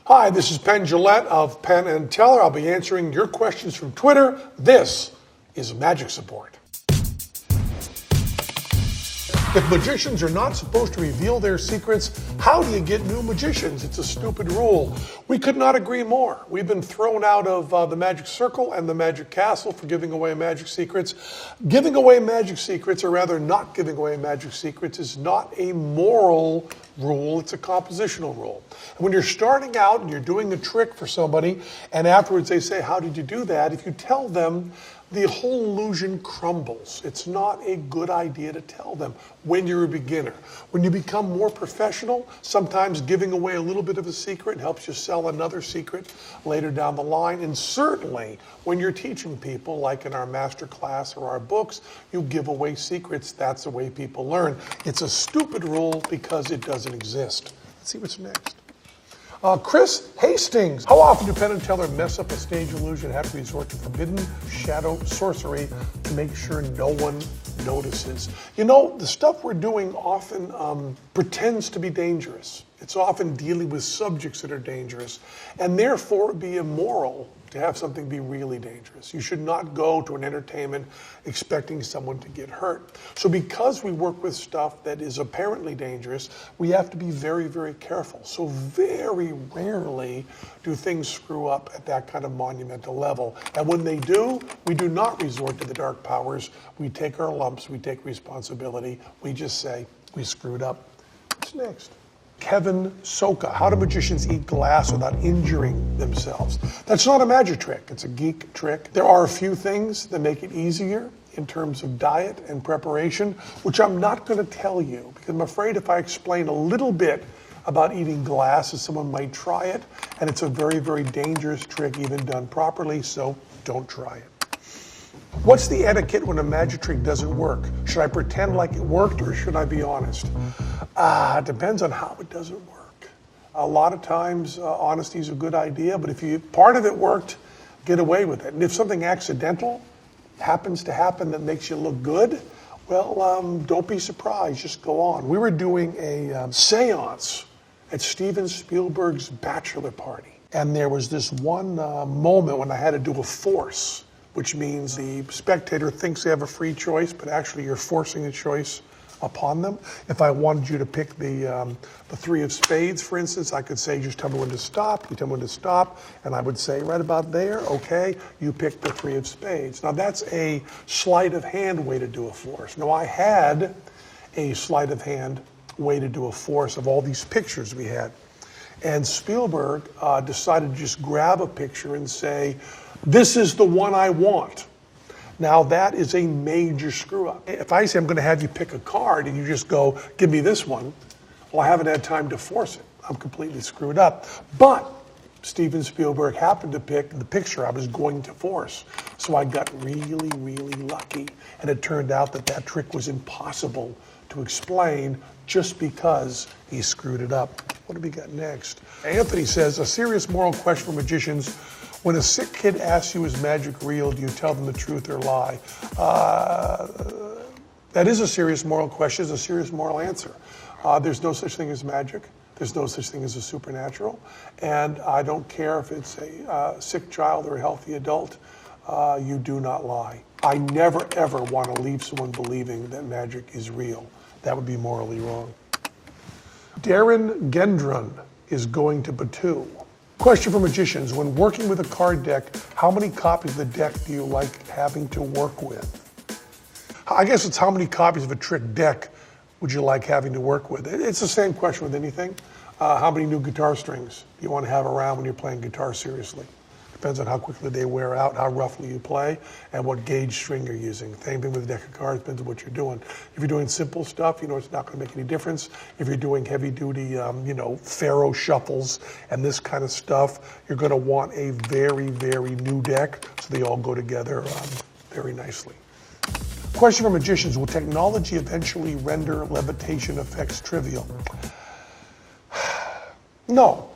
Hi, this is Penn Jillette of Penn and Teller. I'll be answering your questions from Twitter. This is Magic Support. If magicians are not supposed to reveal their secrets, how do you get new magicians? It's a stupid rule. We could not agree more. We've been thrown out of the Magic Circle and the Magic Castle for giving away magic secrets. Giving away magic secrets, or rather not giving away magic secrets, is not a moral rule, it's a compositional rule. And when you're starting out and you're doing a trick for somebody, and afterwards they say, how did you do that? If you tell them, the whole illusion crumbles. It's not a good idea to tell them when you're a beginner. When you become more professional, sometimes giving away a little bit of a secret helps you sell another secret later down the line. And certainly when you're teaching people, like in our master class or our books, you give away secrets. That's the way people learn. It's a stupid rule because it doesn't exist. Let's see what's next. Chris Hastings. How often do Penn and Teller mess up a stage illusion and have to resort to forbidden shadow sorcery to make sure no one notices? You know, the stuff we're doing often pretends to be dangerous. It's often dealing with subjects that are dangerous, and therefore it would be immoral to have something be really dangerous. You should not go to an entertainment expecting someone to get hurt. So because we work with stuff that is apparently dangerous, we have to be very, very careful. So very rarely do things screw up at that kind of monumental level. And when they do, we do not resort to the dark powers. We take our lumps, we take responsibility. We just say, we screwed up. What's next? Kevin Soka. How do magicians eat glass without injuring themselves? That's not a magic trick. It's a geek trick. There are a few things that make it easier in terms of diet and preparation, which I'm not going to tell you because I'm afraid if I explain a little bit about eating glass, someone might try it, and it's a very, very dangerous trick even done properly, so don't try it. What's the etiquette when a magic trick doesn't work? Should I pretend like it worked or should I be honest? It depends on how it doesn't work. A lot of times honesty is a good idea, but if part of it worked, get away with it. And if something accidental happens to happen that makes you look good, well, don't be surprised, just go on. We were doing a seance at Steven Spielberg's bachelor party. And there was this one moment when I had to do a force, which means the spectator thinks they have a free choice, but actually you're forcing a choice upon them. If I wanted you to pick the three of spades, for instance, I could say, just tell me when to stop, you tell me when to stop, and I would say, right about there, okay, you pick the three of spades. Now that's a sleight of hand way to do a force. Now I had a sleight of hand way to do a force of all these pictures we had. And Spielberg decided to just grab a picture and say, this is the one I want. Now that is a major screw up. If I say I'm going to have you pick a card and you just go, give me this one, well, I haven't had time to force it. I'm completely screwed up. But Steven Spielberg happened to pick the picture I was going to force. So I got really, really lucky. And it turned out that that trick was impossible to explain just because he screwed it up. What do we got next? Anthony says, a serious moral question for magicians. When a sick kid asks you, is magic real, do you tell them the truth or lie? That is a serious moral question, it's a serious moral answer. There's no such thing as magic. There's no such thing as a supernatural. And I don't care if it's a sick child or a healthy adult, you do not lie. I never, ever want to leave someone believing that magic is real. That would be morally wrong. Darren Gendron is going to Batu. Question for magicians. When working with a card deck, how many copies of the deck do you like having to work with? I guess it's how many copies of a trick deck would you like having to work with? It's the same question with anything. How many new guitar strings do you want to have around when you're playing guitar seriously? Depends on how quickly they wear out, how roughly you play, and what gauge string you're using. Same thing with a deck of cards, depends on what you're doing. If you're doing simple stuff, it's not going to make any difference. If you're doing heavy duty, Pharaoh shuffles and this kind of stuff, you're going to want a very, very new deck, so they all go together very nicely. Question for magicians, will technology eventually render levitation effects trivial? No.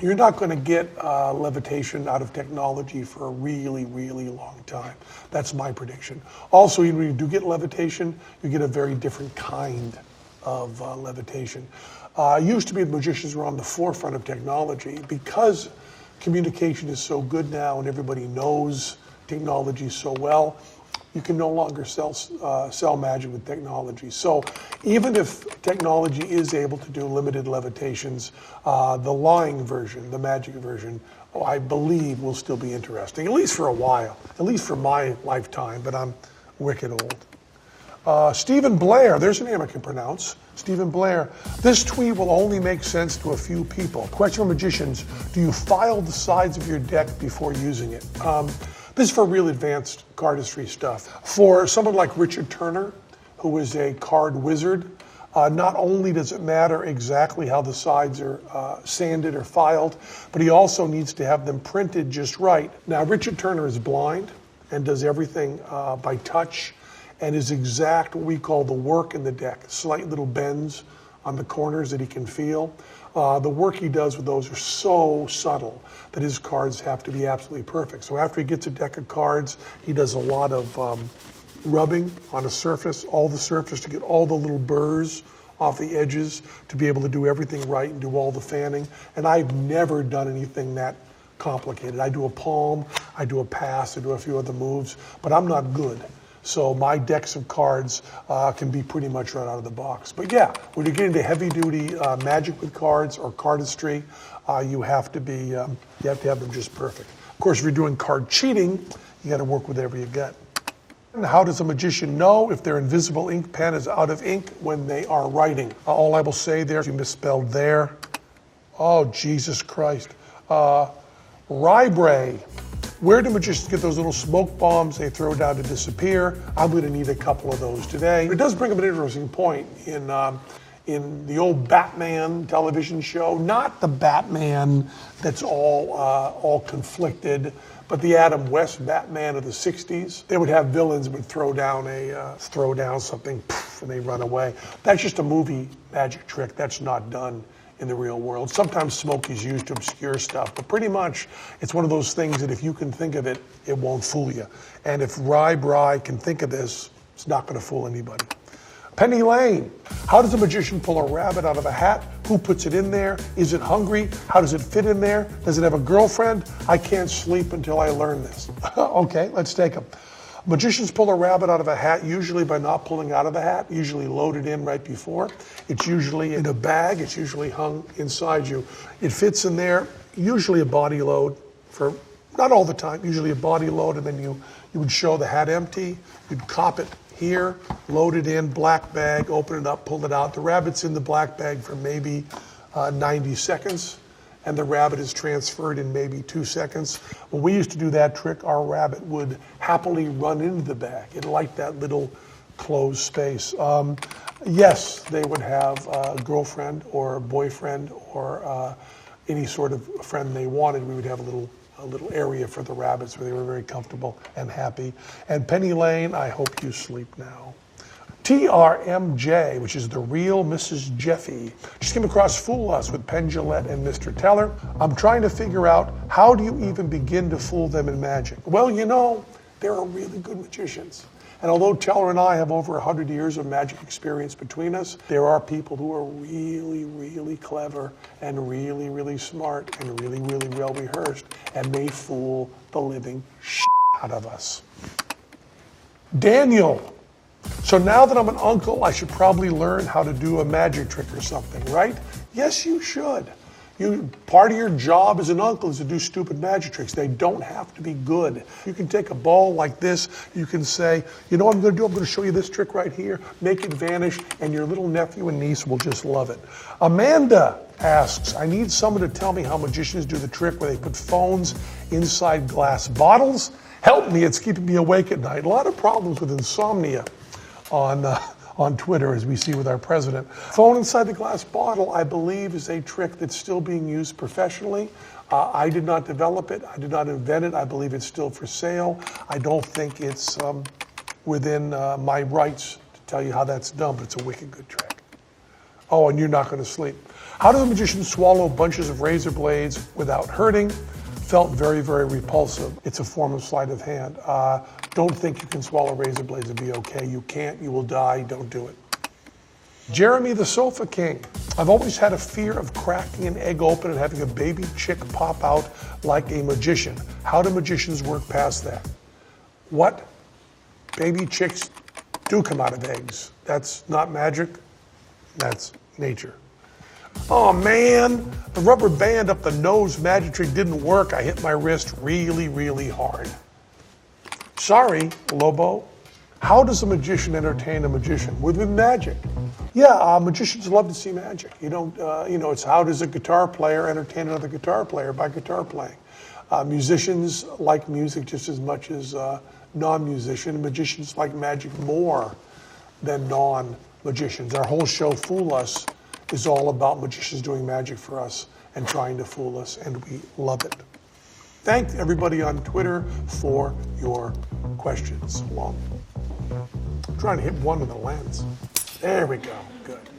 You're not going to get levitation out of technology for a really, really long time. That's my prediction. Also, when you do get levitation, you get a very different kind of levitation. It used to be the magicians were on the forefront of technology. Because communication is so good now and everybody knows technology so well, you can no longer sell magic with technology. So even if technology is able to do limited levitations, the lying version, the magic version, I believe will still be interesting, at least for a while, at least for my lifetime, but I'm wicked old. Stephen Blair, there's a name I can pronounce. Stephen Blair, this tweet will only make sense to a few people. Question for magicians, do you file the sides of your deck before using it? This is for real advanced cardistry stuff. For someone like Richard Turner, who is a card wizard, not only does it matter exactly how the sides are sanded or filed, but he also needs to have them printed just right. Now, Richard Turner is blind and does everything by touch, and is exact what we call the work in the deck, slight little bends on the corners that he can feel. The work he does with those are so subtle that his cards have to be absolutely perfect. So after he gets a deck of cards, he does a lot of rubbing on a surface, all the surface to get all the little burrs off the edges to be able to do everything right and do all the fanning. And I've never done anything that complicated. I do a palm, I do a pass, I do a few other moves, but I'm not good. So my decks of cards can be pretty much right out of the box. But yeah, when you get into heavy duty magic with cards or cardistry, you have to have them just perfect. Of course, if you're doing card cheating, you got to work with whatever you got. And how does a magician know if their invisible ink pen is out of ink when they are writing? All I will say there, you misspelled there. Oh, Jesus Christ. Rybray. Where do magicians get those little smoke bombs they throw down to disappear? I'm going to need a couple of those today. It does bring up an interesting point in the old Batman television show, not the Batman that's all conflicted, but the Adam West Batman of the 60s. They would have villains that would throw down something, poof, and they run away. That's just a movie magic trick. That's not done in the real world. Sometimes smoke is used to obscure stuff, but pretty much it's one of those things that if you can think of it, it won't fool you. And if Bry can think of this, it's not going to fool anybody. Penny Lane, how does a magician pull a rabbit out of a hat? Who puts it in there? Is it hungry? How does it fit in there? Does it have a girlfriend? I can't sleep until I learn this. Okay, let's take them. Magicians pull a rabbit out of a hat usually by not pulling out of the hat, usually loaded in right before. It's usually in a bag. It's usually hung inside you. It fits in there, usually a body load for, not all the time, usually a body load, and then you would show the hat empty. You'd cop it here, load it in, black bag, open it up, pull it out. The rabbit's in the black bag for maybe 90 seconds. And the rabbit is transferred in maybe 2 seconds. When we used to do that trick, our rabbit would happily run into the bag. It liked that little closed space. Yes, they would have a girlfriend or a boyfriend or any sort of friend they wanted. We would have a little area for the rabbits where they were very comfortable and happy. And Penny Lane, I hope you sleep now. TRMJ, which is the real Mrs. Jeffy. Just came across Fool Us with Penn Jillette and Mr. Teller. I'm trying to figure out, how do you even begin to fool them in magic? Well, you know, there are really good magicians. And although Teller and I have over 100 years of magic experience between us, there are people who are really, really clever and really, really smart and really, really well rehearsed, and they fool the living shit out of us. Daniel. So now that I'm an uncle, I should probably learn how to do a magic trick or something, right? Yes, you should. Part of your job as an uncle is to do stupid magic tricks. They don't have to be good. You can take a ball like this. You can say, you know what I'm going to do? I'm going to show you this trick right here. Make it vanish, and your little nephew and niece will just love it. Amanda asks, I need someone to tell me how magicians do the trick where they put phones inside glass bottles. Help me, it's keeping me awake at night. A lot of problems with insomnia on Twitter, as we see with our president. Phone inside the glass bottle, I believe, is a trick that's still being used professionally. I did not develop it. I did not invent it. I believe it's still for sale. I don't think it's within my rights to tell you how that's done, but it's a wicked good trick. Oh, and you're not going to sleep. How does a magician swallow bunches of razor blades without hurting? Felt very, very repulsive. It's a form of sleight of hand. Don't think you can swallow razor blades and be okay. You can't, you will die, don't do it. Jeremy the Sofa King. I've always had a fear of cracking an egg open and having a baby chick pop out like a magician. How do magicians work past that? What? Baby chicks do come out of eggs. That's not magic. That's nature. Oh man, the rubber band up the nose magic trick didn't work. I hit my wrist really, really hard. Sorry, Lobo. How does a magician entertain a magician? With magic. Yeah, magicians love to see magic. You don't, it's how does a guitar player entertain another guitar player? By guitar playing. Musicians like music just as much as non-musicians. Magicians like magic more than non-magicians. Our whole show, Fool Us, is all about magicians doing magic for us and trying to fool us, and we love it. Thank everybody on Twitter for your questions. Well, I'm trying to hit one with the lens. There we go. Good.